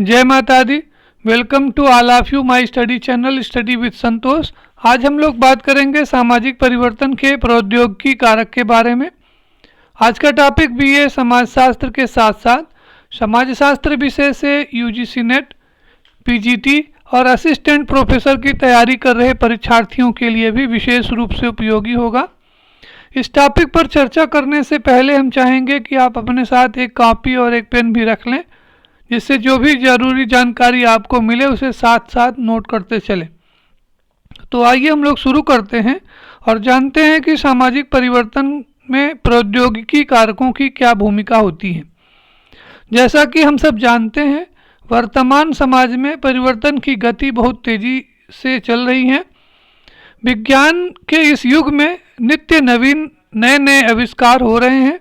जय माता दी। Welcome to all of you my study channel study with Santosh. आज हम लोग बात करेंगे सामाजिक परिवर्तन के प्रौद्योगिकी कारक के बारे में। आज का टॉपिक बीए समाजशास्त्र के साथ साथ समाजशास्त्र विषय से यूजीसी नेट, पीजीटी और असिस्टेंट प्रोफेसर की तैयारी कर रहे परीक्षार्थियों के लिए भी विशेष रूप से उपयोगी होगा। इस टॉपिक पर चर्चा करने से पहले हम चाहेंगे कि आप अपने साथ एक कॉपी और एक पेन भी रख लें, जिससे जो भी ज़रूरी जानकारी आपको मिले उसे साथ साथ नोट करते चलें। तो आइए हम लोग शुरू करते हैं और जानते हैं कि सामाजिक परिवर्तन में प्रौद्योगिकी कारकों की क्या भूमिका होती है। जैसा कि हम सब जानते हैं, वर्तमान समाज में परिवर्तन की गति बहुत तेज़ी से चल रही है। विज्ञान के इस युग में नित्य नवीन नए नए आविष्कार हो रहे हैं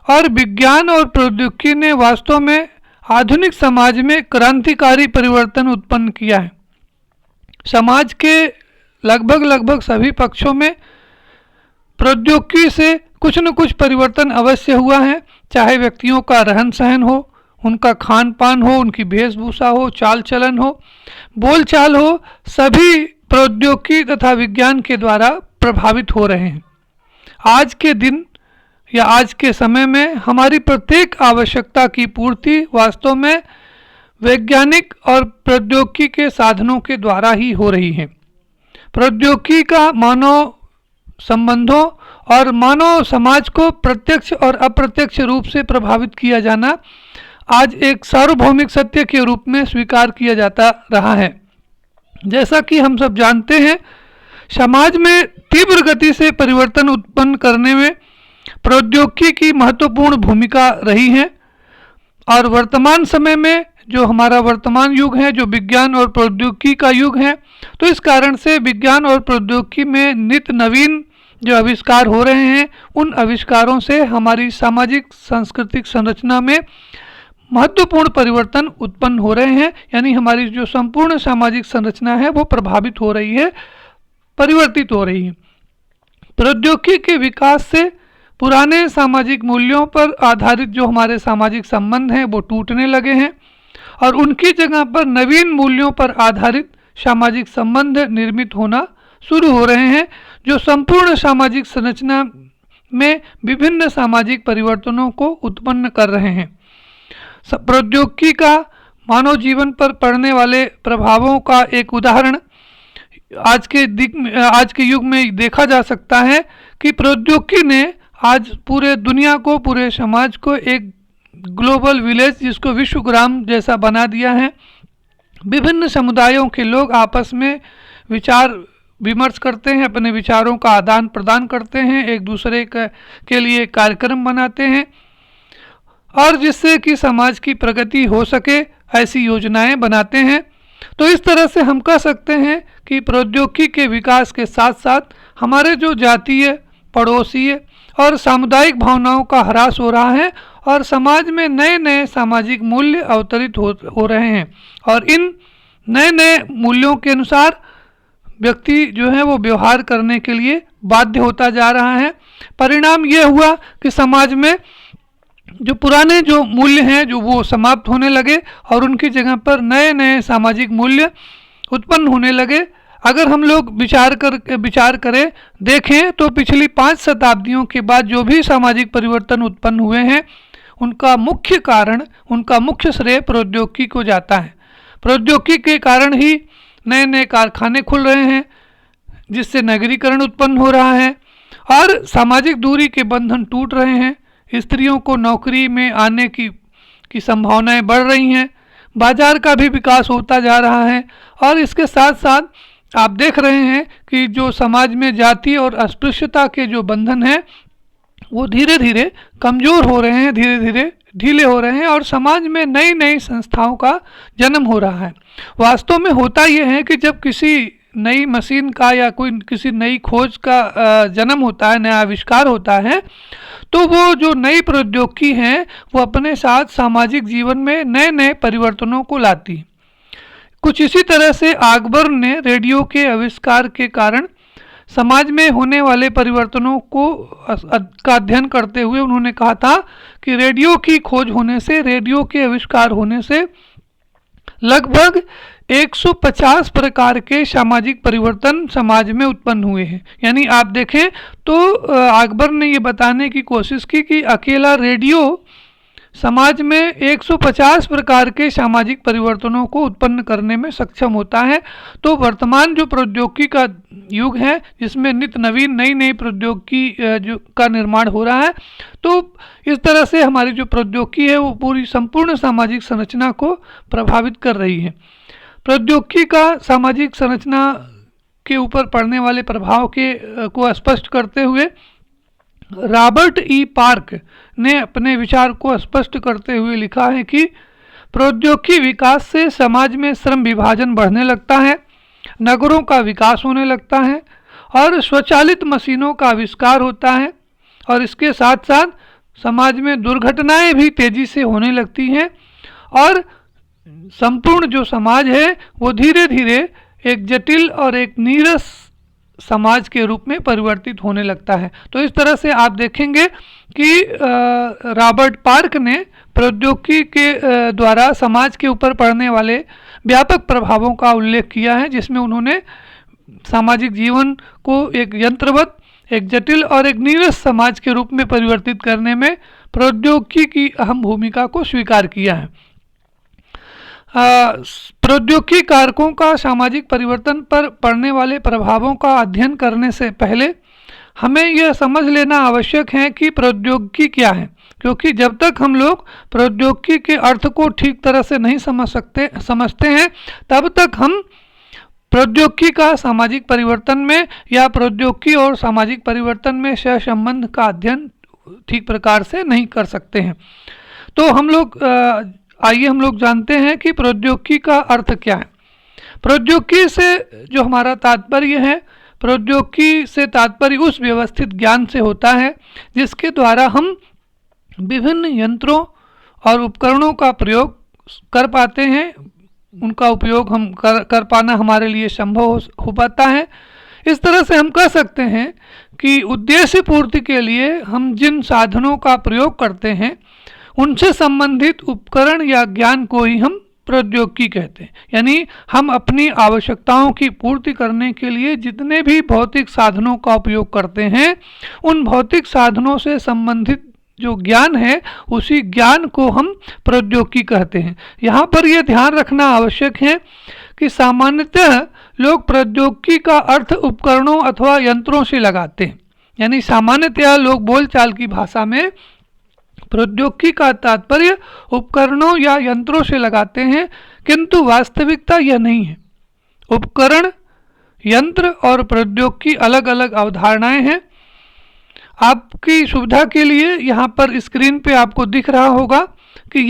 और विज्ञान और प्रौद्योगिकी ने वास्तव में आधुनिक समाज में क्रांतिकारी परिवर्तन उत्पन्न किया है। समाज के लगभग सभी पक्षों में प्रौद्योगिकी से कुछ न कुछ परिवर्तन अवश्य हुआ है, चाहे व्यक्तियों का रहन सहन हो, उनका खान पान हो, उनकी वेशभूषा हो, चाल चलन हो, बोलचाल हो, सभी प्रौद्योगिकी तथा विज्ञान के द्वारा प्रभावित हो रहे हैं। आज के दिन या आज के समय में हमारी प्रत्येक आवश्यकता की पूर्ति वास्तव में वैज्ञानिक और प्रौद्योगिकी के साधनों के द्वारा ही हो रही है। प्रौद्योगिकी का मानव संबंधों और मानव समाज को प्रत्यक्ष और अप्रत्यक्ष रूप से प्रभावित किया जाना आज एक सार्वभौमिक सत्य के रूप में स्वीकार किया जाता रहा है। जैसा कि हम सब जानते हैं, समाज में तीव्र गति से परिवर्तन उत्पन्न करने में प्रौद्योगिकी की महत्वपूर्ण भूमिका रही है और वर्तमान समय में जो हमारा वर्तमान युग है, जो विज्ञान और प्रौद्योगिकी का युग है, तो इस कारण से विज्ञान और प्रौद्योगिकी में नित्य नवीन जो आविष्कार हो रहे हैं, उन आविष्कारों से हमारी सामाजिक सांस्कृतिक संरचना में महत्वपूर्ण परिवर्तन उत्पन्न हो रहे हैं। यानी हमारी जो संपूर्ण सामाजिक संरचना है वो प्रभावित हो रही है, परिवर्तित हो रही है। प्रौद्योगिकी के विकास से पुराने सामाजिक मूल्यों पर आधारित जो हमारे सामाजिक संबंध हैं वो टूटने लगे हैं और उनकी जगह पर नवीन मूल्यों पर आधारित सामाजिक संबंध निर्मित होना शुरू हो रहे हैं, जो संपूर्ण सामाजिक संरचना में विभिन्न सामाजिक परिवर्तनों को उत्पन्न कर रहे हैं। प्रौद्योगिकी का मानव जीवन पर पड़ने वाले प्रभावों का एक उदाहरण आज के युग में देखा जा सकता है कि प्रौद्योगिकी ने आज पूरे दुनिया को, पूरे समाज को एक ग्लोबल विलेज, जिसको विश्व ग्राम जैसा बना दिया है। विभिन्न समुदायों के लोग आपस में विचार विमर्श करते हैं, अपने विचारों का आदान प्रदान करते हैं, एक दूसरे के लिए कार्यक्रम बनाते हैं और जिससे कि समाज की प्रगति हो सके ऐसी योजनाएं बनाते हैं। तो इस तरह से हम कह सकते हैं कि प्रौद्योगिकी के विकास के साथ साथ हमारे जो जातीय, पड़ोसीय और सामुदायिक भावनाओं का ह्रास हो रहा है और समाज में नए नए सामाजिक मूल्य अवतरित हो रहे हैं और इन नए नए मूल्यों के अनुसार व्यक्ति जो है वो व्यवहार करने के लिए बाध्य होता जा रहा है। परिणाम ये हुआ कि समाज में जो पुराने जो मूल्य हैं जो वो समाप्त होने लगे और उनकी जगह पर नए नए सामाजिक मूल्य उत्पन्न होने लगे। अगर हम लोग विचार करें, देखें तो पिछली 5 शताब्दियों के बाद जो भी सामाजिक परिवर्तन उत्पन्न हुए हैं, उनका मुख्य कारण, उनका मुख्य श्रेय प्रौद्योगिकी को जाता है। प्रौद्योगिकी के कारण ही नए नए कारखाने खुल रहे हैं, जिससे नगरीकरण उत्पन्न हो रहा है और सामाजिक दूरी के बंधन टूट रहे हैं। स्त्रियों को नौकरी में आने की संभावनाएं बढ़ रही हैं, बाजार का भी विकास होता जा रहा है और इसके साथ साथ आप देख रहे हैं कि जो समाज में जाति और अस्पृश्यता के जो बंधन हैं वो धीरे धीरे कमज़ोर हो रहे हैं, धीरे धीरे ढीले हो रहे हैं और समाज में नई नई संस्थाओं का जन्म हो रहा है। वास्तव में होता यह है कि जब किसी नई मशीन का या किसी नई खोज का जन्म होता है, नया आविष्कार होता है, तो वो जो नई प्रौद्योगिकी हैं वो अपने साथ सामाजिक जीवन में नए नए परिवर्तनों को लाती। कुछ इसी तरह से अकबर ने रेडियो के आविष्कार के कारण समाज में होने वाले परिवर्तनों का अध्ययन करते हुए उन्होंने कहा था कि रेडियो की खोज होने से, रेडियो के आविष्कार होने से लगभग 150 प्रकार के सामाजिक परिवर्तन समाज में उत्पन्न हुए हैं। यानी आप देखें तो अकबर ने ये बताने की कोशिश की कि अकेला रेडियो समाज में 150 प्रकार के सामाजिक परिवर्तनों को उत्पन्न करने में सक्षम होता है। तो वर्तमान जो प्रौद्योगिकी का युग है, जिसमें नित्य नवीन नई नई प्रौद्योगिकी जो का निर्माण हो रहा है, तो इस तरह से हमारी जो प्रौद्योगिकी है वो पूरी संपूर्ण सामाजिक संरचना को प्रभावित कर रही है। प्रौद्योगिकी का सामाजिक संरचना के ऊपर पड़ने वाले प्रभाव को स्पष्ट करते हुए रॉबर्ट ई पार्क ने अपने विचार को स्पष्ट करते हुए लिखा है कि प्रौद्योगिकी विकास से समाज में श्रम विभाजन बढ़ने लगता है, नगरों का विकास होने लगता है और स्वचालित मशीनों का आविष्कार होता है, और इसके साथ साथ समाज में दुर्घटनाएं भी तेजी से होने लगती हैं और संपूर्ण जो समाज है वो धीरे धीरे एक जटिल और एक नीरस समाज के रूप में परिवर्तित होने लगता है। तो इस तरह से आप देखेंगे कि रॉबर्ट पार्क ने प्रौद्योगिकी के द्वारा समाज के ऊपर पड़ने वाले व्यापक प्रभावों का उल्लेख किया है, जिसमें उन्होंने सामाजिक जीवन को एक यंत्रवत, एक जटिल और एक नीरस समाज के रूप में परिवर्तित करने में प्रौद्योगिकी की अहम भूमिका को स्वीकार किया है। प्रौद्योगिकी कारकों का सामाजिक परिवर्तन पर पड़ने वाले प्रभावों का अध्ययन करने से पहले हमें यह समझ लेना आवश्यक है कि प्रौद्योगिकी क्या है, क्योंकि जब तक हम लोग प्रौद्योगिकी के अर्थ को ठीक तरह से नहीं समझते हैं तब तक हम प्रौद्योगिकी का सामाजिक परिवर्तन में या प्रौद्योगिकी और सामाजिक परिवर्तन में सहसंबंध का अध्ययन ठीक प्रकार से नहीं कर सकते हैं। तो आइए हम लोग जानते हैं कि प्रौद्योगिकी का अर्थ क्या है। प्रौद्योगिकी से जो हमारा तात्पर्य है, प्रौद्योगिकी से तात्पर्य उस व्यवस्थित ज्ञान से होता है जिसके द्वारा हम विभिन्न यंत्रों और उपकरणों का प्रयोग कर पाते हैं, उनका उपयोग हम कर पाना हमारे लिए संभव हो पाता है। इस तरह से हम कह सकते हैं कि उद्देश्य पूर्ति के लिए हम जिन साधनों का प्रयोग करते हैं उनसे संबंधित उपकरण या ज्ञान को ही हम प्रौद्योगिकी कहते हैं। यानी हम अपनी आवश्यकताओं की पूर्ति करने के लिए जितने भी भौतिक साधनों का उपयोग करते हैं, उन भौतिक साधनों से संबंधित जो ज्ञान है उसी ज्ञान को हम प्रौद्योगिकी कहते हैं। यहाँ पर यह ध्यान रखना आवश्यक है कि सामान्यतः लोग प्रौद्योगिकी का अर्थ उपकरणों अथवा यंत्रों से लगाते हैं। यानी सामान्यतः लोग बोलचाल की भाषा में प्रौद्योगिकी का तात्पर्य उपकरणों या यंत्रों से लगाते हैं, किंतु वास्तविकता यह नहीं है। उपकरण, यंत्र और प्रौद्योगिकी अलग अलग अवधारणाएं हैं। आपकी सुविधा के लिए यहाँ पर स्क्रीन पे आपको दिख रहा होगा कि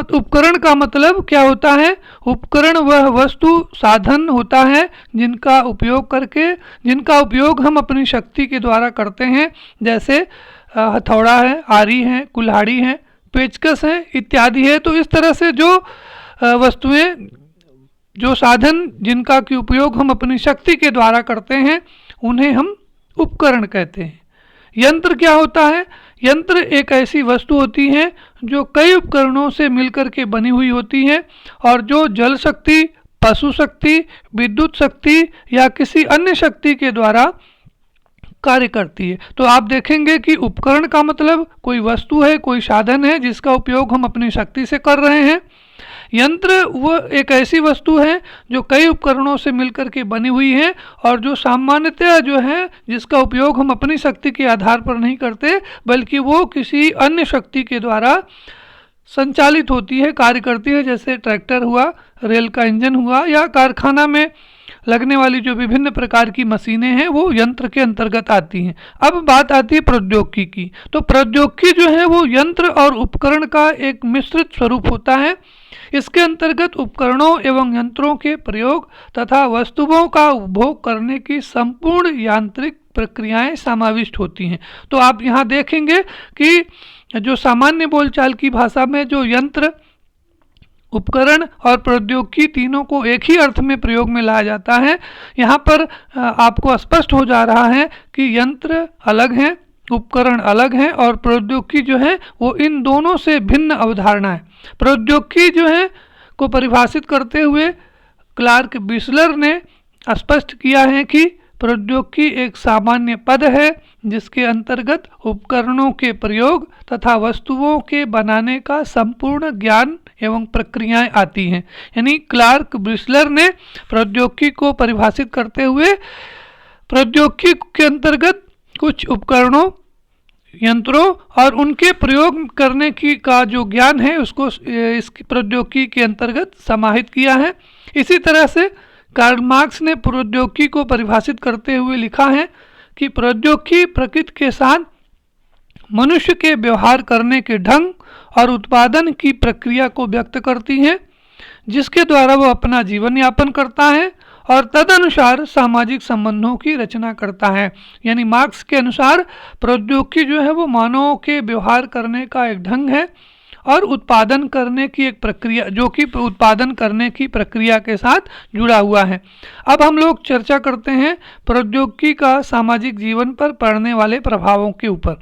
उपकरण का मतलब क्या होता है। उपकरण वह वस्तु, साधन होता है जिनका उपयोग हम अपनी शक्ति के द्वारा करते हैं, जैसे हथौड़ा है, आरी है, कुल्हाड़ी है, पेचकस है इत्यादि है। तो इस तरह से जो वस्तुएं, जो साधन जिनका की उपयोग हम अपनी शक्ति के द्वारा करते हैं उन्हें हम उपकरण कहते हैं। यंत्र क्या होता है? यंत्र एक ऐसी वस्तु होती है जो कई उपकरणों से मिलकर के बनी हुई होती है और जो जल शक्ति, पशु शक्ति, विद्युत शक्ति या किसी अन्य शक्ति के द्वारा कार्य करती है। तो आप देखेंगे कि उपकरण का मतलब कोई वस्तु है, कोई साधन है जिसका उपयोग हम अपनी शक्ति से कर रहे हैं। यंत्र वो एक ऐसी वस्तु है जो कई उपकरणों से मिलकर के बनी हुई है और जो सामान्यतः जो है जिसका उपयोग हम अपनी शक्ति के आधार पर नहीं करते, बल्कि वो किसी अन्य शक्ति के द्वारा संचालित होती है, कार्य करती है। जैसे ट्रैक्टर हुआ, रेल का इंजन हुआ या कारखाना में लगने वाली जो विभिन्न प्रकार की मशीनें हैं वो यंत्र के अंतर्गत आती हैं। अब बात आती है प्रौद्योगिकी की। तो प्रौद्योगिकी जो है वो यंत्र और उपकरण का एक मिश्रित स्वरूप होता है। इसके अंतर्गत उपकरणों एवं यंत्रों के प्रयोग तथा वस्तुओं का उपभोग करने की संपूर्ण यांत्रिक प्रक्रियाएं समाविष्ट होती हैं। तो आप यहाँ देखेंगे कि जो सामान्य बोलचाल की भाषा में जो यंत्र, उपकरण और प्रौद्योगिकी तीनों को एक ही अर्थ में प्रयोग में लाया जाता है। यहाँ पर आपको स्पष्ट हो जा रहा है कि यंत्र अलग हैं, उपकरण अलग हैं और प्रौद्योगिकी जो है वो इन दोनों से भिन्न अवधारणा है। प्रौद्योगिकी जो है को परिभाषित करते हुए क्लार्क बिस्लर ने स्पष्ट किया है कि प्रौद्योगिकी एक सामान्य पद है जिसके अंतर्गत उपकरणों के प्रयोग तथा वस्तुओं के बनाने का संपूर्ण ज्ञान एवं प्रक्रियाएं आती हैं। यानी क्लार्क बिस्लर ने प्रौद्योगिकी को परिभाषित करते हुए प्रौद्योगिकी के अंतर्गत कुछ उपकरणों, यंत्रों और उनके प्रयोग करने की का जो ज्ञान है उसको इस प्रौद्योगिकी के अंतर्गत समाहित किया है। इसी तरह से कार्ल मार्क्स ने प्रौद्योगिकी को परिभाषित करते हुए लिखा है कि प्रौद्योगिकी प्रकृति के साथ मनुष्य के व्यवहार करने के ढंग और उत्पादन की प्रक्रिया को व्यक्त करती है, जिसके द्वारा वो अपना जीवन यापन करता है और तदनुसार सामाजिक संबंधों की रचना करता है। यानी मार्क्स के अनुसार प्रौद्योगिकी जो है वो मानव के व्यवहार करने का एक ढंग है और उत्पादन करने की एक प्रक्रिया, जो कि उत्पादन करने की प्रक्रिया के साथ जुड़ा हुआ है। अब हम लोग चर्चा करते हैं प्रौद्योगिकी का सामाजिक जीवन पर पड़ने वाले प्रभावों के ऊपर।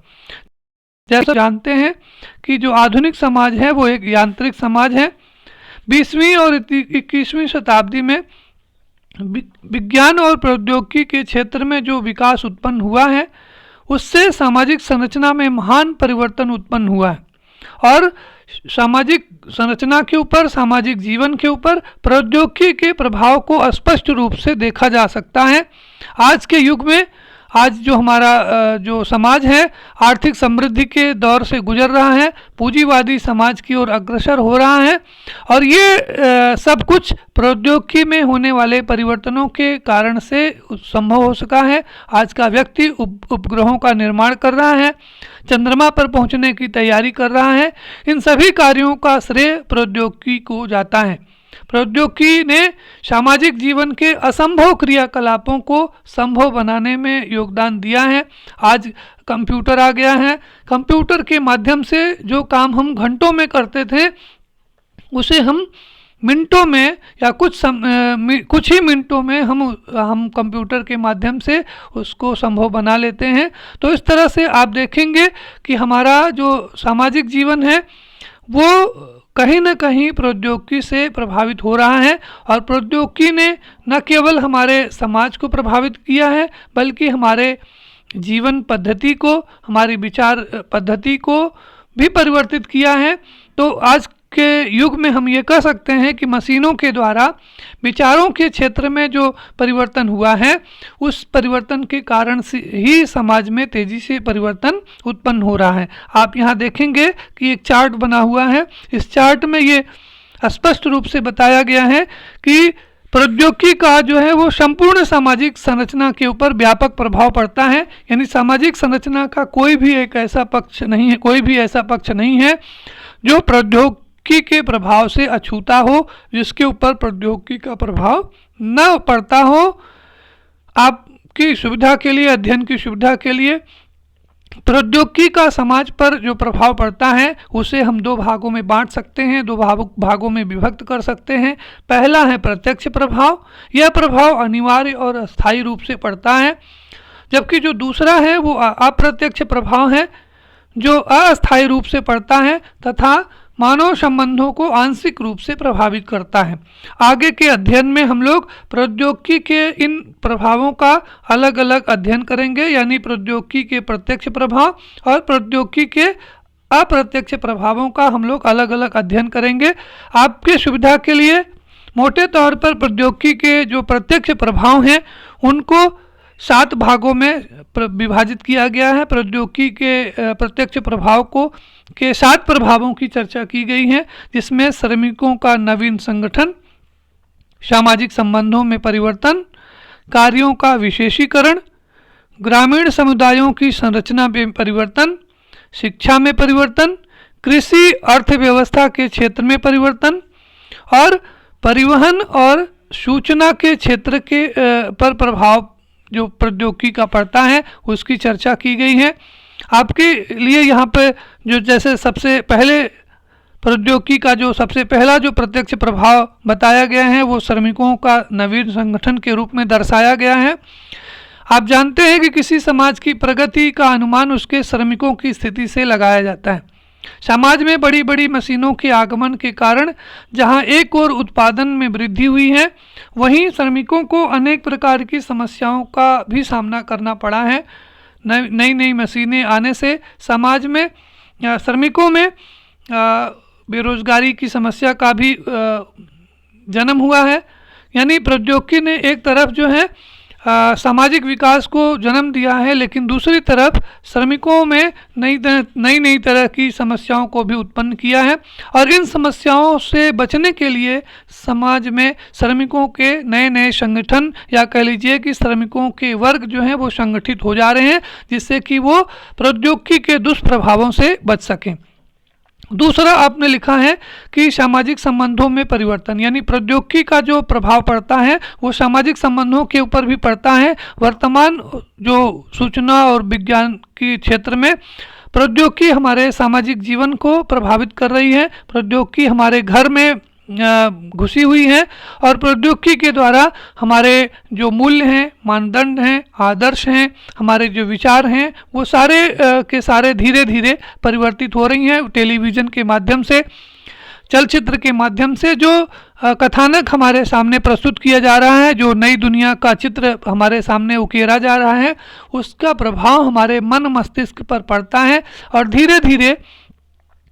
जैसा जानते हैं कि जो आधुनिक समाज है वो एक यांत्रिक समाज है। 20वीं और 21वीं शताब्दी में विज्ञान और प्रौद्योगिकी के क्षेत्र में जो विकास उत्पन्न हुआ है उससे सामाजिक संरचना में महान परिवर्तन उत्पन्न हुआ है और सामाजिक संरचना के ऊपर, सामाजिक जीवन के ऊपर प्रौद्योगिकी के प्रभाव को स्पष्ट रूप से देखा जा सकता है। आज के युग में आज जो हमारा जो समाज है आर्थिक समृद्धि के दौर से गुजर रहा है, पूंजीवादी समाज की ओर अग्रसर हो रहा है और ये सब कुछ प्रौद्योगिकी में होने वाले परिवर्तनों के कारण से संभव हो सका है। आज का व्यक्ति उपग्रहों का निर्माण कर रहा है, चंद्रमा पर पहुंचने की तैयारी कर रहा है। इन सभी कार्यों का श्रेय प्रौद्योगिकी को जाता है। प्रौद्योगिकी ने सामाजिक जीवन के असंभव क्रियाकलापों को संभव बनाने में योगदान दिया है। आज कंप्यूटर आ गया है, कंप्यूटर के माध्यम से जो काम हम घंटों में करते थे उसे हम मिनटों में या कुछ ही मिनटों में हम कंप्यूटर के माध्यम से उसको संभव बना लेते हैं। तो इस तरह से आप देखेंगे कि हमारा जो सामाजिक जीवन है वो कहीं न कहीं प्रौद्योगिकी से प्रभावित हो रहा है और प्रौद्योगिकी ने न केवल हमारे समाज को प्रभावित किया है बल्कि हमारे जीवन पद्धति को, हमारी विचार पद्धति को भी परिवर्तित किया है। तो आज के युग में हम ये कह सकते हैं कि मशीनों के द्वारा विचारों के क्षेत्र में जो परिवर्तन हुआ है उस परिवर्तन के कारण से ही समाज में तेजी से परिवर्तन उत्पन्न हो रहा है। आप यहाँ देखेंगे कि एक चार्ट बना हुआ है। इस चार्ट में ये स्पष्ट रूप से बताया गया है कि प्रौद्योगिकी का जो है वो संपूर्ण सामाजिक संरचना के ऊपर व्यापक प्रभाव पड़ता है। यानी सामाजिक संरचना का कोई भी ऐसा पक्ष नहीं है जो प्रौद्योगिकी के प्रभाव से अछूता हो, जिसके ऊपर प्रौद्योगिकी का प्रभाव न पड़ता हो। आपकी सुविधा के लिए, अध्ययन की सुविधा के लिए प्रौद्योगिकी का समाज पर जो प्रभाव पड़ता है उसे हम दो भागों में बांट सकते हैं, दो भागों में विभक्त कर सकते हैं। पहला है प्रत्यक्ष प्रभाव। यह प्रभाव अनिवार्य और अस्थायी रूप से पड़ता है, जबकि जो दूसरा है वो अप्रत्यक्ष प्रभाव है जो अस्थायी रूप से पड़ता है तथा मानव संबंधों को आंशिक रूप से प्रभावित करता है। आगे के अध्ययन में हम लोग प्रौद्योगिकी के इन प्रभावों का अलग अलग अध्ययन करेंगे, यानी प्रौद्योगिकी के प्रत्यक्ष प्रभाव और प्रौद्योगिकी के अप्रत्यक्ष प्रभावों का हम लोग अलग अलग अध्ययन करेंगे। आपके सुविधा के लिए मोटे तौर पर प्रौद्योगिकी के जो प्रत्यक्ष प्रभाव हैं उनको 7 भागों में विभाजित किया गया है। प्रौद्योगिकी के प्रत्यक्ष प्रभाव के 7 प्रभावों की चर्चा की गई है, जिसमें श्रमिकों का नवीन संगठन, सामाजिक संबंधों में परिवर्तन, कार्यों का विशेषीकरण, ग्रामीण समुदायों की संरचना में परिवर्तन, शिक्षा में परिवर्तन, कृषि अर्थव्यवस्था के क्षेत्र में परिवर्तन और परिवहन और सूचना के क्षेत्र के पर प्रभाव जो प्रौद्योगिकी का पड़ता है उसकी चर्चा की गई है। आपके लिए यहाँ पे जो जैसे सबसे पहले प्रौद्योगिकी का जो सबसे पहला जो प्रत्यक्ष प्रभाव बताया गया है वो श्रमिकों का नवीन संगठन के रूप में दर्शाया गया है। आप जानते हैं कि किसी समाज की प्रगति का अनुमान उसके श्रमिकों की स्थिति से लगाया जाता है। समाज में बड़ी बड़ी मशीनों के आगमन के कारण जहां एक ओर उत्पादन में वृद्धि हुई है, वहीं श्रमिकों को अनेक प्रकार की समस्याओं का भी सामना करना पड़ा है। नई नई मशीनें आने से समाज में श्रमिकों में बेरोजगारी की समस्या का भी जन्म हुआ है। यानी प्रौद्योगिकी ने एक तरफ जो है सामाजिक विकास को जन्म दिया है, लेकिन दूसरी तरफ श्रमिकों में नई तरह की समस्याओं को भी उत्पन्न किया है। और इन समस्याओं से बचने के लिए समाज में श्रमिकों के नए नए संगठन, या कह लीजिए कि श्रमिकों के वर्ग जो हैं वो संगठित हो जा रहे हैं, जिससे कि वो प्रौद्योगिकी के दुष्प्रभावों से बच सकें। दूसरा आपने लिखा है कि सामाजिक संबंधों में परिवर्तन, यानी प्रौद्योगिकी का जो प्रभाव पड़ता है वो सामाजिक संबंधों के ऊपर भी पड़ता है। वर्तमान जो सूचना और विज्ञान के क्षेत्र में प्रौद्योगिकी हमारे सामाजिक जीवन को प्रभावित कर रही है। प्रौद्योगिकी हमारे घर में घुसी हुई है और प्रौद्योगिकी के द्वारा हमारे जो मूल्य हैं, मानदंड हैं, आदर्श हैं, हमारे जो विचार हैं, वो सारे के सारे धीरे धीरे परिवर्तित हो रही हैं। टेलीविज़न के माध्यम से, चलचित्र के माध्यम से जो कथानक हमारे सामने प्रस्तुत किया जा रहा है, जो नई दुनिया का चित्र हमारे सामने उकेरा जा रहा है, उसका प्रभाव हमारे मन मस्तिष्क पर पड़ता है और धीरे धीरे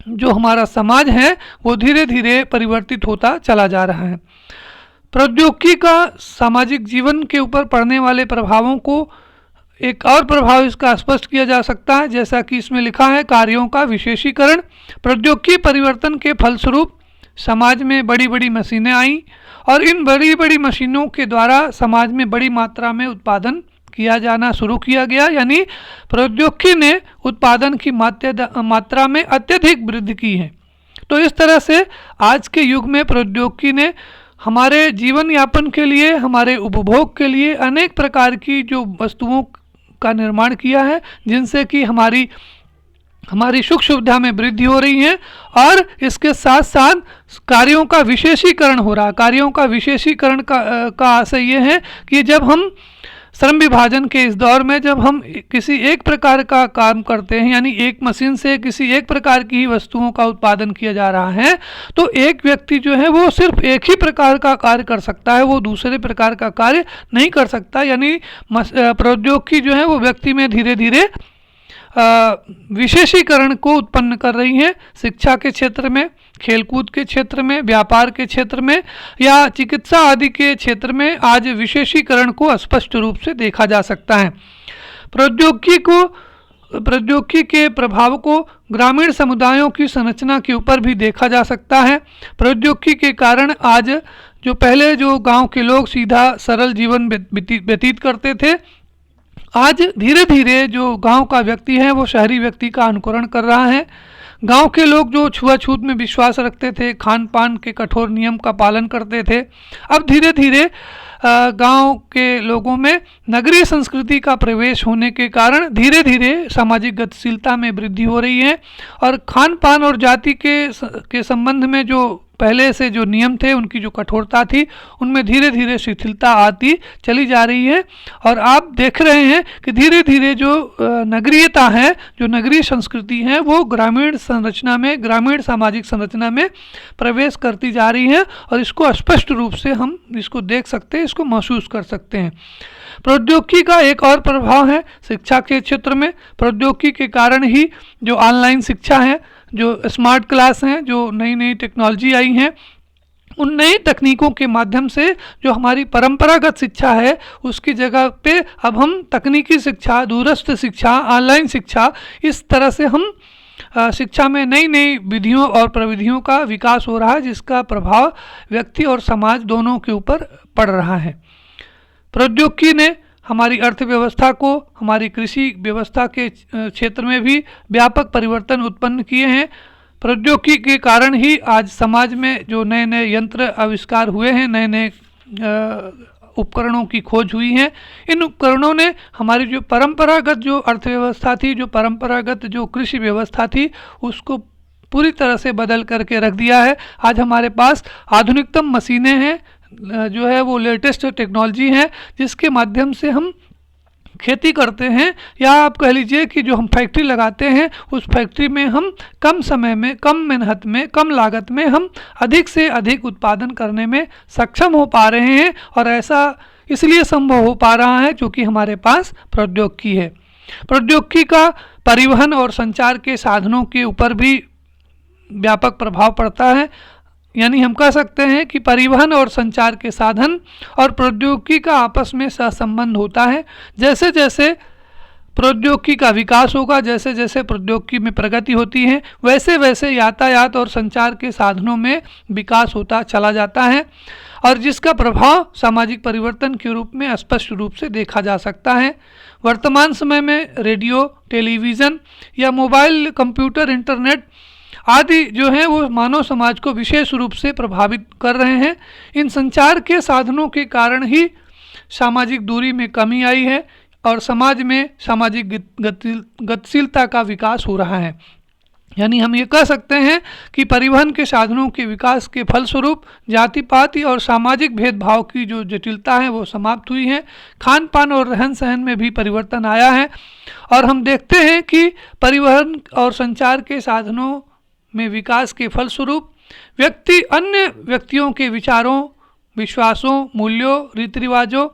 जो हमारा समाज है वो धीरे धीरे परिवर्तित होता चला जा रहा है। प्रौद्योगिकी का सामाजिक जीवन के ऊपर पड़ने वाले प्रभावों को एक और प्रभाव इसका स्पष्ट किया जा सकता है, जैसा कि इसमें लिखा है, कार्यों का विशेषीकरण। प्रौद्योगिकी परिवर्तन के फलस्वरूप समाज में बड़ी बड़ी मशीनें आईं और इन बड़ी बड़ी मशीनों के द्वारा समाज में बड़ी मात्रा में उत्पादन किया जाना शुरू किया गया। यानी प्रौद्योगिकी ने उत्पादन की मात्रा में अत्यधिक वृद्धि की है। तो इस तरह से आज के युग में प्रौद्योगिकी ने हमारे जीवन यापन के लिए, हमारे उपभोग के लिए अनेक प्रकार की जो वस्तुओं का निर्माण किया है, जिनसे कि हमारी सुख सुविधा में वृद्धि हो रही है और इसके साथ साथ कार्यों का विशेषीकरण हो रहा है। कार्यों का विशेषीकरण का आशय ये है कि जब हम श्रम विभाजन के इस दौर में जब हम किसी एक प्रकार का काम करते हैं, यानी एक मशीन से किसी एक प्रकार की ही वस्तुओं का उत्पादन किया जा रहा है, तो एक व्यक्ति जो है वो सिर्फ एक ही प्रकार का कार्य कर सकता है, वो दूसरे प्रकार का कार्य नहीं कर सकता। यानी प्रौद्योगिकी जो है वो व्यक्ति में धीरे धीरे विशेषीकरण को उत्पन्न कर रही है। शिक्षा के क्षेत्र में, खेलकूद के क्षेत्र में, व्यापार के क्षेत्र में या चिकित्सा आदि के क्षेत्र में आज विशेषीकरण को स्पष्ट रूप से देखा जा सकता है। प्रौद्योगिकी के प्रभाव को ग्रामीण समुदायों की संरचना के ऊपर भी देखा जा सकता है। प्रौद्योगिकी के कारण आज जो पहले जो गांव के लोग सीधा सरल जीवन व्यतीत करते थे, आज धीरे धीरे जो गांव का व्यक्ति है वो शहरी व्यक्ति का अनुकरण कर रहा है। गांव के लोग जो छुआछूत में विश्वास रखते थे, खान पान के कठोर नियम का पालन करते थे, अब धीरे धीरे गांव के लोगों में नगरीय संस्कृति का प्रवेश होने के कारण धीरे धीरे सामाजिक गतिशीलता में वृद्धि हो रही है और खान पान और जाति के संबंध में जो पहले से जो नियम थे, उनकी जो कठोरता थी, उनमें धीरे धीरे शिथिलता आती चली जा रही है। और आप देख रहे हैं कि धीरे धीरे जो नगरीयता है, जो नगरीय संस्कृति है, वो ग्रामीण संरचना में, ग्रामीण सामाजिक संरचना में प्रवेश करती जा रही है और इसको स्पष्ट रूप से हम इसको देख सकते हैं, इसको महसूस कर सकते हैं। प्रौद्योगिकी का एक और प्रभाव है शिक्षा के क्षेत्र में। प्रौद्योगिकी के कारण ही जो ऑनलाइन शिक्षा है, जो स्मार्ट क्लास हैं, जो नई नई टेक्नोलॉजी आई हैं, उन नई तकनीकों के माध्यम से जो हमारी परंपरागत शिक्षा है उसकी जगह पे अब हम तकनीकी शिक्षा, दूरस्थ शिक्षा, ऑनलाइन शिक्षा, इस तरह से हम शिक्षा में नई नई विधियों और प्रविधियों का विकास हो रहा है, जिसका प्रभाव व्यक्ति और समाज दोनों के ऊपर पड़ रहा है। प्रौद्योगिकी ने हमारी अर्थव्यवस्था को, हमारी कृषि व्यवस्था के क्षेत्र में भी व्यापक परिवर्तन उत्पन्न किए हैं। प्रौद्योगिकी के कारण ही आज समाज में जो नए नए यंत्र आविष्कार हुए हैं, नए नए उपकरणों की खोज हुई है, इन उपकरणों ने हमारी जो परंपरागत जो अर्थव्यवस्था थी, जो परंपरागत जो कृषि व्यवस्था थी, उसको पूरी तरह से बदल करके रख दिया है। आज हमारे पास आधुनिकतम मशीनें हैं, जो है वो लेटेस्ट टेक्नोलॉजी है, जिसके माध्यम से हम खेती करते हैं, या आप कह लीजिए कि जो हम फैक्ट्री लगाते हैं, उस फैक्ट्री में हम कम समय में, कम मेहनत में, कम लागत में हम अधिक से अधिक उत्पादन करने में सक्षम हो पा रहे हैं। और ऐसा इसलिए संभव हो पा रहा है क्योंकि हमारे पास प्रौद्योगिकी है। प्रौद्योगिकी का परिवहन और संचार के साधनों के ऊपर भी व्यापक प्रभाव पड़ता है। यानी हम कह सकते हैं कि परिवहन और संचार के साधन और प्रौद्योगिकी का आपस में सहसंबंध होता है। जैसे जैसे प्रौद्योगिकी का विकास होगा, जैसे जैसे प्रौद्योगिकी में प्रगति होती है, वैसे वैसे यातायात और संचार के साधनों में विकास होता चला जाता है, और जिसका प्रभाव सामाजिक परिवर्तन के रूप में स्पष्ट रूप से देखा जा सकता है। वर्तमान समय में रेडियो, टेलीविज़न या मोबाइल, कंप्यूटर, इंटरनेट आदि जो है वो मानव समाज को विशेष रूप से प्रभावित कर रहे हैं। इन संचार के साधनों के कारण ही सामाजिक दूरी में कमी आई है और समाज में सामाजिक गतिशीलता का विकास हो रहा है। यानी हम ये कह सकते हैं कि परिवहन के साधनों के विकास के फलस्वरूप जाति पाति और सामाजिक भेदभाव की जो जटिलता है वो समाप्त हुई है। खान पान और रहन सहन में भी परिवर्तन आया है, और हम देखते हैं कि परिवहन और संचार के साधनों में विकास के फलस्वरूप व्यक्ति अन्य व्यक्तियों के विचारों, विश्वासों, मूल्यों, रीति रिवाजों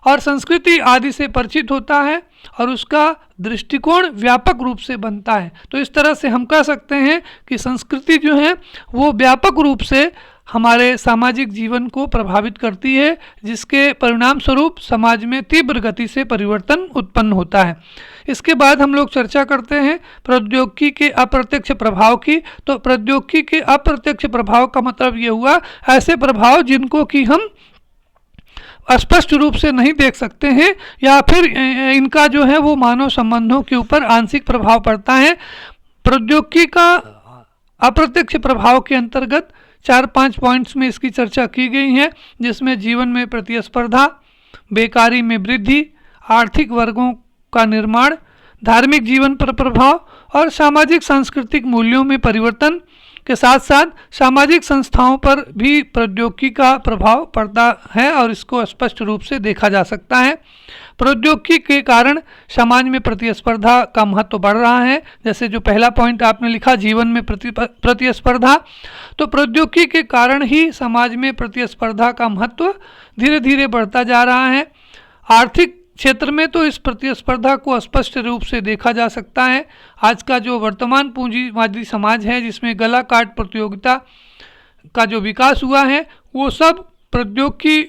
और संस्कृति आदि से परिचित होता है और उसका दृष्टिकोण व्यापक रूप से बनता है। तो इस तरह से हम कह सकते हैं कि संस्कृति जो है वो व्यापक रूप से हमारे सामाजिक जीवन को प्रभावित करती है, जिसके परिणाम स्वरूप समाज में तीव्र गति से परिवर्तन उत्पन्न होता है। इसके बाद हम लोग चर्चा करते हैं प्रौद्योगिकी के अप्रत्यक्ष प्रभाव की। तो प्रौद्योगिकी के अप्रत्यक्ष प्रभाव का मतलब ये हुआ ऐसे प्रभाव जिनको कि हम स्पष्ट रूप से नहीं देख सकते हैं, या फिर इनका जो है वो मानव संबंधों के ऊपर आंशिक प्रभाव पड़ता है। प्रौद्योगिकी का अप्रत्यक्ष प्रभाव के अंतर्गत 4-5 पॉइंट्स में इसकी चर्चा की गई है, जिसमें जीवन में प्रतिस्पर्धा, बेकारी में वृद्धि, आर्थिक वर्गों का निर्माण, धार्मिक जीवन पर प्रभाव और सामाजिक सांस्कृतिक मूल्यों में परिवर्तन के साथ साथ सामाजिक संस्थाओं पर भी प्रौद्योगिकी का प्रभाव पड़ता है, और इसको स्पष्ट रूप से देखा जा सकता है। प्रौद्योगिकी के कारण समाज में प्रतिस्पर्धा का महत्व बढ़ रहा है। जैसे जो पहला पॉइंट आपने लिखा, जीवन में प्रतिस्पर्धा, तो प्रौद्योगिकी के कारण ही समाज में प्रतिस्पर्धा का महत्व धीरे धीरे बढ़ता जा रहा है। आर्थिक क्षेत्र में तो इस प्रतिस्पर्धा को स्पष्ट रूप से देखा जा सकता है। आज का जो वर्तमान पूंजीवादी समाज है, जिसमें गला काट प्रतियोगिता का जो विकास हुआ है, वो सब प्रौद्योगिकी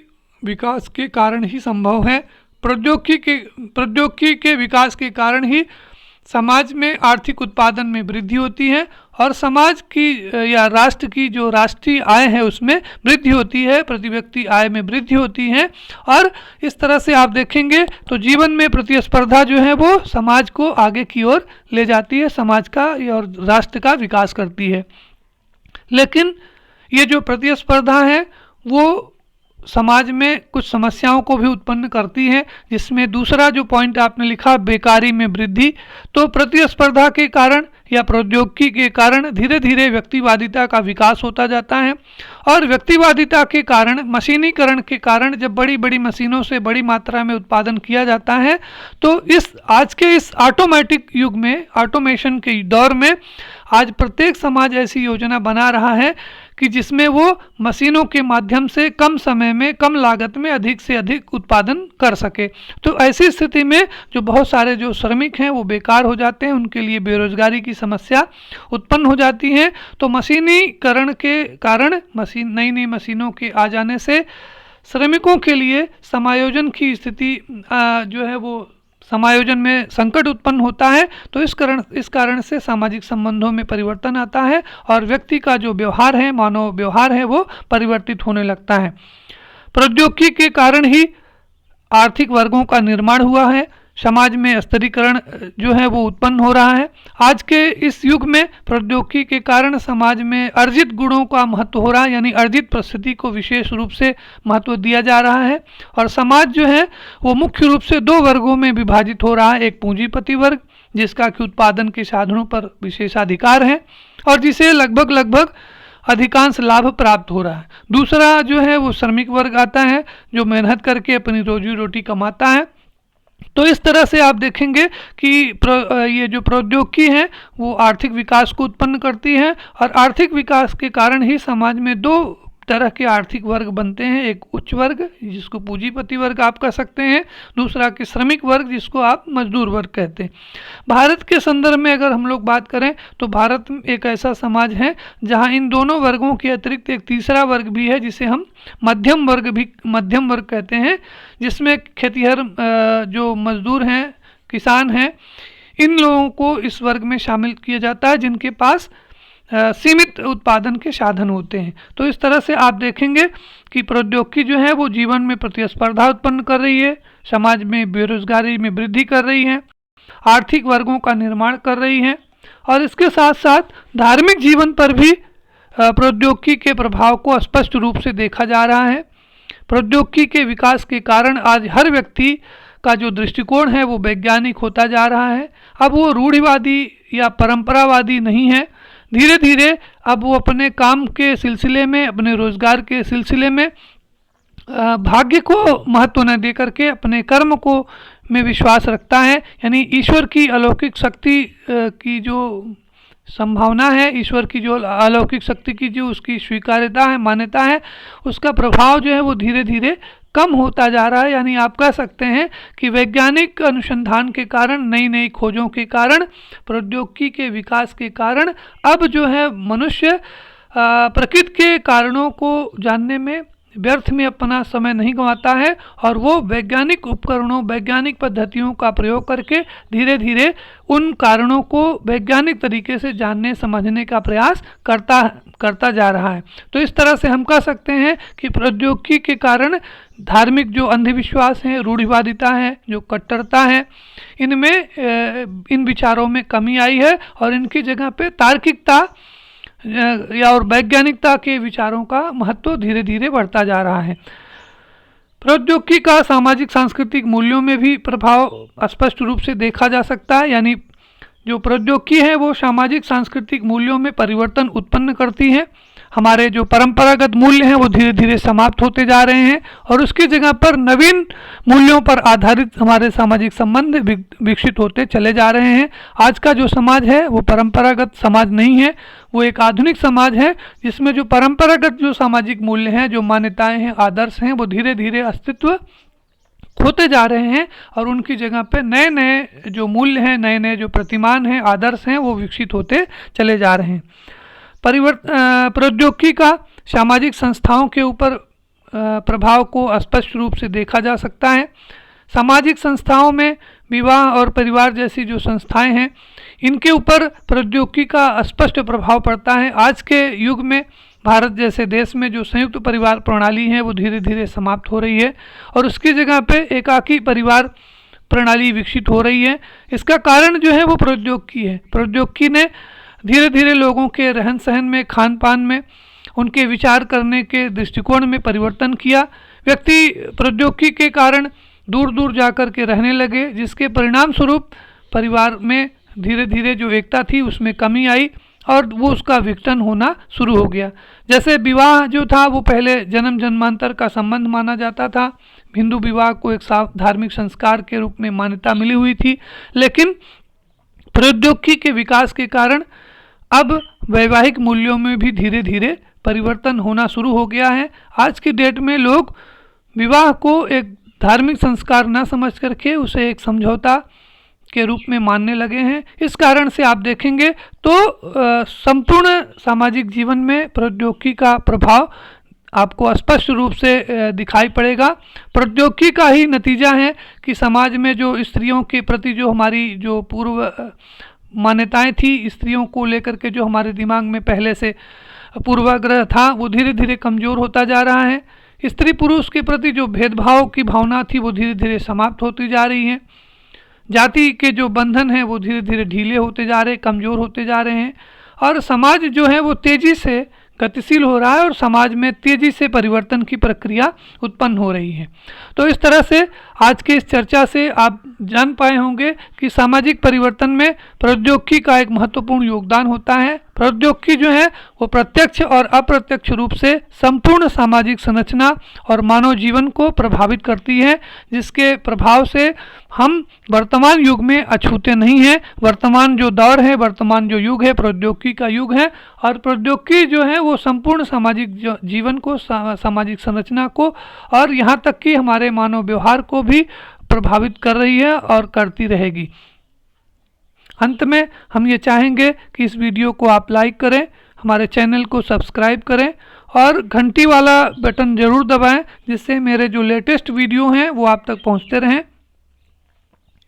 विकास के कारण ही संभव है। प्रौद्योगिकी के विकास के कारण ही समाज में आर्थिक उत्पादन में वृद्धि होती है और समाज की या राष्ट्र की जो राष्ट्रीय आय है उसमें वृद्धि होती है, प्रति व्यक्ति आय में वृद्धि होती है। और इस तरह से आप देखेंगे तो जीवन में प्रतिस्पर्धा जो है वो समाज को आगे की ओर ले जाती है, समाज का और राष्ट्र का विकास करती है। लेकिन ये जो प्रतिस्पर्धा है वो समाज में कुछ समस्याओं को भी उत्पन्न करती है, जिसमें दूसरा जो पॉइंट आपने लिखा, बेकारी में वृद्धि, तो प्रतिस्पर्धा के कारण या प्रौद्योगिकी के कारण धीरे धीरे व्यक्तिवादिता का विकास होता जाता है। और व्यक्तिवादिता के कारण, मशीनीकरण के कारण, जब बड़ी बड़ी मशीनों से बड़ी मात्रा में उत्पादन किया जाता है, तो आज के इस ऑटोमेटिक युग में, ऑटोमेशन के दौर में आज प्रत्येक समाज ऐसी योजना बना रहा है कि जिसमें वो मशीनों के माध्यम से कम समय में, कम लागत में अधिक से अधिक उत्पादन कर सके। तो ऐसी स्थिति में जो बहुत सारे जो श्रमिक हैं वो बेकार हो जाते हैं, उनके लिए बेरोजगारी की समस्या उत्पन्न हो जाती है। तो मशीनीकरण के कारण, नई नई मशीनों के आ जाने से श्रमिकों के लिए समायोजन की स्थिति जो है वो समायोजन में संकट उत्पन्न होता है। तो इस कारण से सामाजिक संबंधों में परिवर्तन आता है और व्यक्ति का जो व्यवहार है, मानव व्यवहार है, वो परिवर्तित होने लगता है। प्रौद्योगिकी के कारण ही आर्थिक वर्गों का निर्माण हुआ है, समाज में स्तरीकरण जो है वो उत्पन्न हो रहा है। आज के इस युग में प्रौद्योगिकी के कारण समाज में अर्जित गुणों का महत्व हो रहा है, यानी अर्जित परिस्थिति को विशेष रूप से महत्व दिया जा रहा है। और समाज जो है वो मुख्य रूप से 2 वर्गों में विभाजित हो रहा है। एक पूंजीपति वर्ग, जिसका कि उत्पादन के साधनों पर विशेषाधिकार है और जिसे लगभग अधिकांश लाभ प्राप्त हो रहा है। दूसरा जो है वो श्रमिक वर्ग आता है, जो मेहनत करके अपनी रोजी रोटी कमाता है तो इस तरह से आप देखेंगे कि ये जो प्रौद्योगिकी है वो आर्थिक विकास को उत्पन्न करती है, और आर्थिक विकास के कारण ही समाज में दो तरह के आर्थिक वर्ग बनते हैं। एक उच्च वर्ग जिसको पूंजीपति वर्ग आप कह सकते हैं, दूसरा कि श्रमिक वर्ग जिसको आप मजदूर वर्ग कहते हैं। भारत के संदर्भ में अगर हम लोग बात करें तो भारत एक ऐसा समाज है जहां इन दोनों वर्गों के अतिरिक्त एक तीसरा वर्ग भी है जिसे हम मध्यम वर्ग कहते हैं, जिसमें खेतिहर जो मजदूर हैं, किसान हैं, इन लोगों को इस वर्ग में शामिल किया जाता है जिनके पास सीमित उत्पादन के साधन होते हैं। तो इस तरह से आप देखेंगे कि प्रौद्योगिकी जो है वो जीवन में प्रतिस्पर्धा उत्पन्न कर रही है, समाज में बेरोजगारी में वृद्धि कर रही है, आर्थिक वर्गों का निर्माण कर रही है, और इसके साथ साथ धार्मिक जीवन पर भी प्रौद्योगिकी के प्रभाव को स्पष्ट रूप से देखा जा रहा है। प्रौद्योगिकी के विकास के कारण आज हर व्यक्ति का जो दृष्टिकोण है वो वैज्ञानिक होता जा रहा है। अब वो रूढ़िवादी या परंपरावादी नहीं है। धीरे धीरे अब वो अपने काम के सिलसिले में, अपने रोजगार के सिलसिले में भाग्य को महत्व न दे करके अपने कर्म को में विश्वास रखता है। यानी ईश्वर की अलौकिक शक्ति की जो संभावना है, ईश्वर की जो अलौकिक शक्ति की जो उसकी स्वीकार्यता है, मान्यता है, उसका प्रभाव जो है वो धीरे धीरे कम होता जा रहा है। यानी आप कह सकते हैं कि वैज्ञानिक अनुसंधान के कारण, नई नई खोजों के कारण, प्रौद्योगिकी के विकास के कारण अब जो है मनुष्य प्रकृति के कारणों को जानने में, व्यर्थ में अपना समय नहीं गंवाता है, और वो वैज्ञानिक उपकरणों, वैज्ञानिक पद्धतियों का प्रयोग करके धीरे धीरे उन कारणों को वैज्ञानिक तरीके से जानने समझने का प्रयास करता जा रहा है। तो इस तरह से हम कह सकते हैं कि प्रौद्योगिकी के कारण धार्मिक जो अंधविश्वास है, रूढ़िवादिता है, जो कट्टरता है, इनमें इन विचारों में कमी आई है, और इनकी जगह पे तार्किकता या और वैज्ञानिकता के विचारों का महत्व धीरे धीरे बढ़ता जा रहा है। प्रौद्योगिकी का सामाजिक सांस्कृतिक मूल्यों में भी प्रभाव स्पष्ट रूप से देखा जा सकता है। यानी जो प्रौद्योगिकी है वो सामाजिक सांस्कृतिक मूल्यों में परिवर्तन उत्पन्न करती है। हमारे जो परंपरागत मूल्य हैं वो धीरे धीरे समाप्त होते जा रहे हैं, और उसकी जगह पर नवीन मूल्यों पर आधारित हमारे सामाजिक संबंध विकसित होते चले जा रहे हैं। आज का जो समाज है वो परंपरागत समाज नहीं है, वो एक आधुनिक समाज है जिसमें जो परंपरागत जो सामाजिक मूल्य हैं, जो मान्यताएं हैं, आदर्श हैं, वो धीरे धीरे अस्तित्व खोते जा रहे हैं, और उनकी जगह पे नए नए जो मूल्य हैं, नए नए जो प्रतिमान हैं, आदर्श हैं, वो विकसित होते चले जा रहे हैं। प्रौद्योगिकी का सामाजिक संस्थाओं के ऊपर प्रभाव को स्पष्ट रूप से देखा जा सकता है। सामाजिक संस्थाओं में विवाह और परिवार जैसी जो संस्थाएं हैं, इनके ऊपर प्रौद्योगिकी का स्पष्ट प्रभाव पड़ता है। आज के युग में भारत जैसे देश में जो संयुक्त परिवार प्रणाली है वो धीरे धीरे समाप्त हो रही है, और उसकी जगह पे एकाकी परिवार प्रणाली विकसित हो रही है। इसका कारण जो है वो प्रौद्योगिकी है। प्रौद्योगिकी ने धीरे धीरे लोगों के रहन सहन में, खान पान में, उनके विचार करने के दृष्टिकोण में परिवर्तन किया। व्यक्ति प्रौद्योगिकी के कारण दूर दूर जाकर के रहने लगे, जिसके परिणाम स्वरूप परिवार में धीरे धीरे जो एकता थी उसमें कमी आई, और वो उसका विघटन होना शुरू हो गया। जैसे विवाह जो था वो पहले जन्म जन्मांतर का संबंध माना जाता था। हिंदू विवाह को एक साफ धार्मिक संस्कार के रूप में मान्यता मिली हुई थी, लेकिन प्रौद्योगिकी के विकास के कारण अब वैवाहिक मूल्यों में भी धीरे धीरे परिवर्तन होना शुरू हो गया है। आज की डेट में लोग विवाह को एक धार्मिक संस्कार न समझ करके उसे एक समझौता के रूप में मानने लगे हैं। इस कारण से आप देखेंगे तो संपूर्ण सामाजिक जीवन में प्रौद्योगिकी का प्रभाव आपको स्पष्ट रूप से दिखाई पड़ेगा। प्रौद्योगिकी का ही नतीजा है कि समाज में जो स्त्रियों के प्रति जो हमारी जो पूर्व मान्यताएं थी, स्त्रियों को लेकर के जो हमारे दिमाग में पहले से पूर्वाग्रह था, वो धीरे धीरे कमज़ोर होता जा रहा है। स्त्री पुरुष के प्रति जो भेदभाव की भावना थी वो धीरे धीरे समाप्त होती जा रही है। जाति के जो बंधन हैं वो धीरे धीरे ढीले होते जा रहे, कमज़ोर होते जा रहे हैं, और समाज जो है वो तेज़ी से गतिशील हो रहा है, और समाज में तेज़ी से परिवर्तन की प्रक्रिया उत्पन्न हो रही है। तो इस तरह से आज के इस चर्चा से आप जान पाए होंगे कि सामाजिक परिवर्तन में प्रौद्योगिकी का एक महत्वपूर्ण योगदान होता है। प्रौद्योगिकी जो है वो प्रत्यक्ष और अप्रत्यक्ष रूप से संपूर्ण सामाजिक संरचना और मानव जीवन को प्रभावित करती है, जिसके प्रभाव से हम वर्तमान युग में अछूते नहीं हैं। वर्तमान जो दौर है, वर्तमान जो युग है, प्रौद्योगिकी का युग है, और प्रौद्योगिकी जो है वो संपूर्ण सामाजिक जीवन को, सामाजिक संरचना को और यहाँ तक कि हमारे मानव व्यवहार को भी प्रभावित कर रही है और करती रहेगी। अंत में हम ये चाहेंगे कि इस वीडियो को आप लाइक करें, हमारे चैनल को सब्सक्राइब करें और घंटी वाला बटन ज़रूर दबाएं, जिससे मेरे जो लेटेस्ट वीडियो हैं वो आप तक पहुंचते रहें।